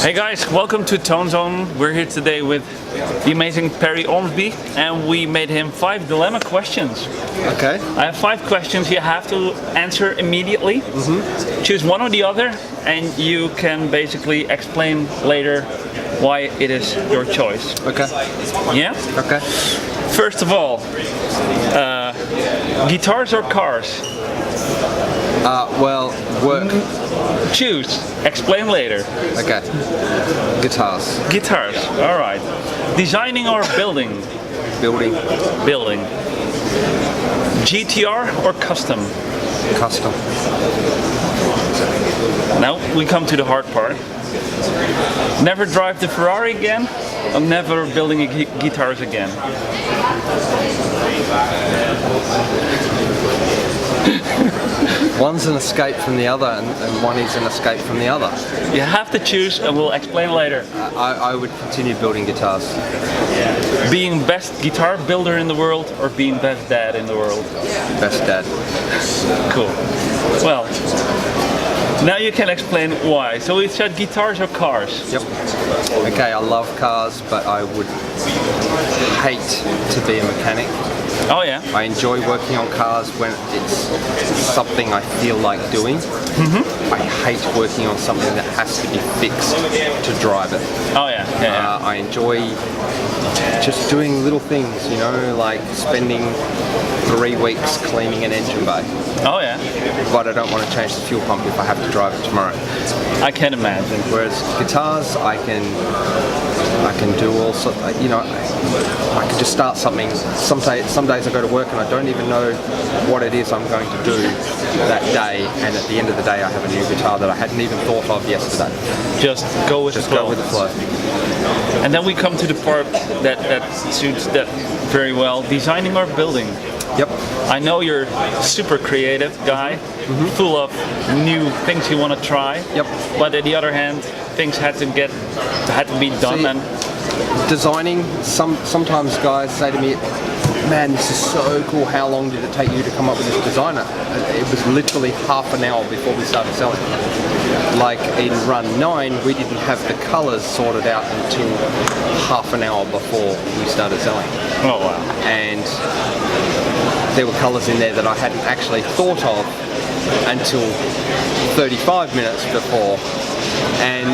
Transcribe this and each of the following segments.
Hey guys, welcome to Tone Zone. We're here today with the amazing Perry Ormsby, and we made him 5 dilemma questions. Okay. I have 5 questions you have to answer immediately. Choose one or the other, and you can basically explain later why it is your choice. Okay. Yeah? Okay. First of all, guitars or cars? Well, work. Choose. Explain later. Okay. Guitars. Guitars. All right. Designing or building? Building. Building. GTR or custom? Custom. Now we come to the hard part. Never drive the Ferrari again, or never building guitars again? One's an escape from the other, and one is an escape from the other. You have to choose, and we'll explain later. I would continue building guitars. Being best guitar builder in the world, or being best dad in the world? Best dad. Cool. Well, now you can explain why. So we said guitars or cars? Yep. Okay, I love cars, but I would hate to be a mechanic. Oh yeah? I enjoy working on cars when it's something I feel like doing. I hate working on something that has to be fixed to drive it. Oh yeah, yeah. I enjoy just doing little things, you know, like spending 3 weeks cleaning an engine bay. Oh yeah. But I don't want to change the fuel pump if I have to drive it tomorrow. I can imagine. Whereas guitars, I can do all sorts. You know, I can just start something. Some days I go to work and I don't even know what it is I'm going to do that day, and at the end of the day I have a new guitar that I hadn't even thought of yesterday. Just go with the flow. Go with the flow. And then we come to the part that suits that very well. Designing or building? Yep. I know you're a super creative guy, full of new things you want to try. Yep. But on the other hand, things had to be done. See, and designing. Sometimes guys say to me, "Man, this is so cool. How long did it take you to come up with this design?" It was literally half an hour before we started selling. Like in run 9, we didn't have the colours sorted out until half an hour before we started selling. oh wow! And there were colours in there that I hadn't actually thought of until 35 minutes before. And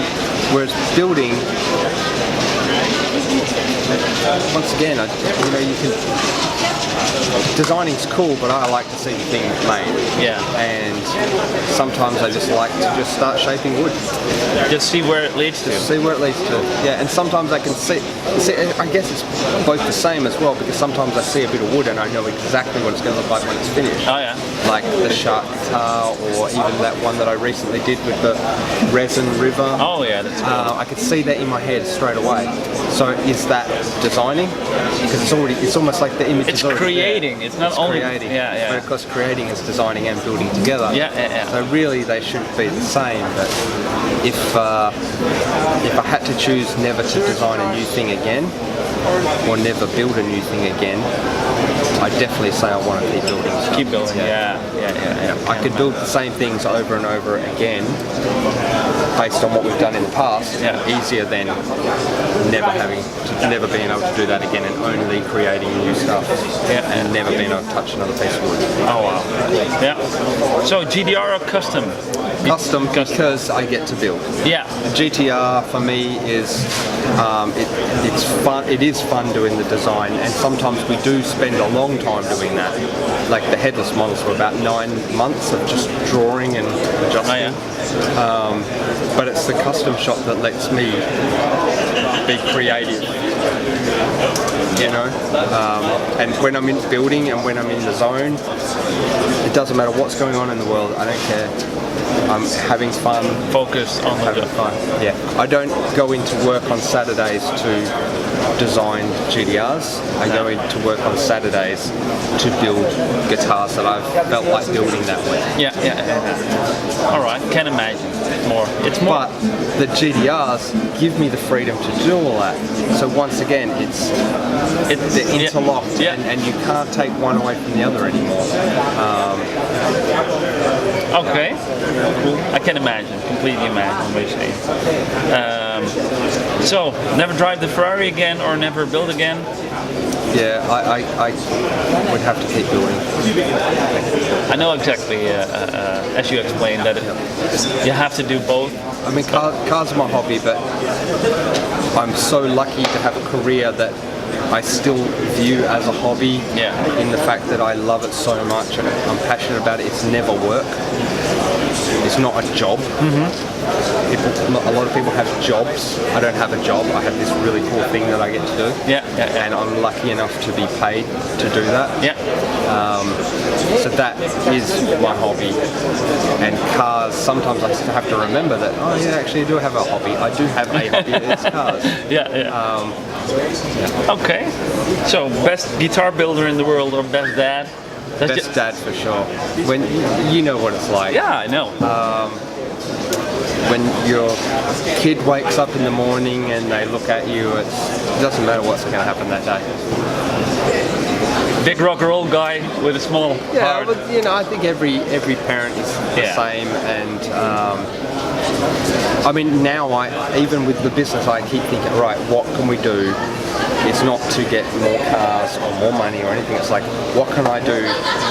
whereas building, once again, you can. Designing's cool, but I like to see the thing made. Yeah. And sometimes I just like to just start shaping wood. Just see where it leads to. See where it leads to. Yeah, and sometimes I can see. I guess it's both the same as well, because sometimes I see a bit of wood and I know exactly what it's going to look like when it's finished. Oh yeah. Like the shark guitar, or even that one that I recently did with the resin river. Oh yeah, that's cool. I could see that in my head straight away. So is that designing? Because it's almost like the image It's is already creating. there. It's not only creating. Yeah, yeah. But of course, creating is designing and building together. Yeah, yeah, yeah. So really, they should be the same. But if I had to choose never to design a new thing again, or never build a new thing again, I definitely say I want to keep building stuff. Keep building. Yeah. I could build the same things over and over again based on what we've done in the past, easier than never being able to do that again and only creating new stuff and never being able to touch another piece of wood. Oh wow. Yeah. So GDR or custom? Custom because I get to build. Yeah. GTR for me is it's fun. It is fun doing the design, and sometimes we do spend a long time doing that. Like the headless models were about 9 months of just drawing and adjusting. Oh, yeah. But it's the custom shop that lets me be creative. You know, and when I'm in building and when I'm in the zone, it doesn't matter what's going on in the world. I don't care. I'm having fun. Focus on having fun. Yeah, I don't go into work on Saturdays to design GDRs. I go into work on Saturdays to build guitars that I've felt like building that way. Yeah. All right, can imagine. It's more. But the GDRs give me the freedom to do all that. So once again, they're interlocked, and you can't take one away from the other anymore. Okay, cool. I can imagine, completely imagine what you're saying. So, never drive the Ferrari again or never build again? Yeah, I would have to keep building. I know exactly, as you explained, that you have to do both. I mean, cars are my hobby, but I'm so lucky to have a career that I still view as a hobby. Yeah. In the fact that I love it so much and I'm passionate about it. It's never work. It's not a job. A lot of people have jobs. I don't have a job. I have this really cool thing that I get to do. Yeah. And I'm lucky enough to be paid to do that. Yeah. So that is my hobby. And cars, sometimes I still have to remember that, oh yeah, actually I do have a hobby. I do have a hobby, it's cars. Yeah. Okay. So, best guitar builder in the world or best dad? Best dad for sure. When you know what it's like. Yeah, I know. When your kid wakes up in the morning and they look at you, it doesn't matter what's going to happen that day. Big rock and roll guy with a small heart. But, I think every parent is the same, and I mean now even with the business I keep thinking, right, what can we do? It's not to get more cars or more money or anything. It's like, what can I do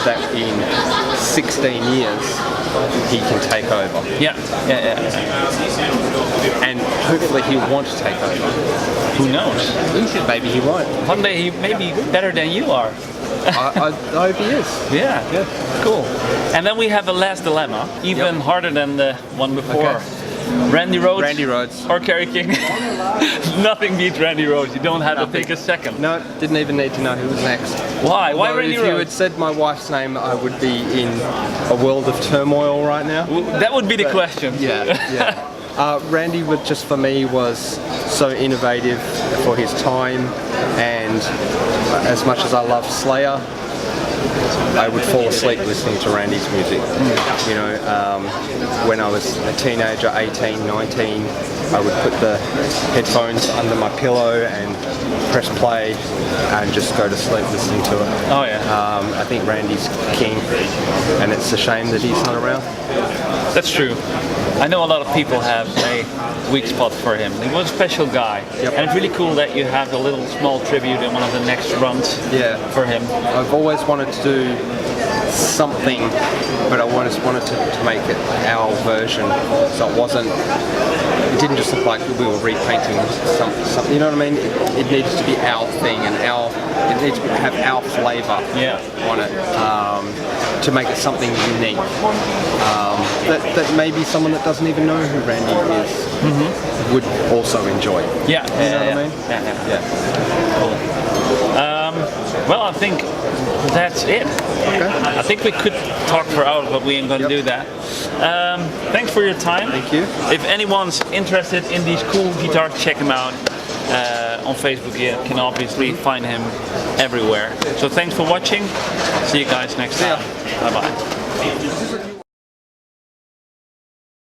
that in 16 years he can take over? Yeah. And hopefully he'll want to take over. Who knows? Maybe he won't. One day he may be better than you are. I hope he is. Yeah. Cool. And then we have a last dilemma, even harder than the one before. Okay. Randy Rhoads or Kerry King. Nothing beats Randy Rhoads. You don't have to think a second. No, didn't even need to know who was next. Why? Why Randy Rhoads? If you had said my wife's name, I would be in a world of turmoil right now. That would be the question. Yeah. Randy, just for me, was so innovative for his time, and as much as I love Slayer, I would fall asleep listening to Randy's music. When I was a teenager, 18, 19, I would put the headphones under my pillow and press play and just go to sleep listening to it. Oh yeah. I think Randy's king, and it's a shame that he's not around. That's true. I know a lot of people have a weak spot for him. He was a special guy. Yep. And it's really cool that you have a little small tribute in one of the next runs for him. I've always wanted to do something, but I just wanted to make it our version, so it didn't just look like we were repainting something, you know what I mean? It needs to be our thing, and it needs to have our flavour on it, to make it something unique, that maybe someone that doesn't even know who Randy is would also enjoy. Yeah. You know what I mean? Yeah. Cool. Well, I think that's it. Okay. I think we could talk for hours, but we ain't going to do that. Thanks for your time. Thank you. If anyone's interested in these cool guitars, check him out on Facebook. You can obviously find him everywhere. So thanks for watching. See you guys next time. Bye-bye.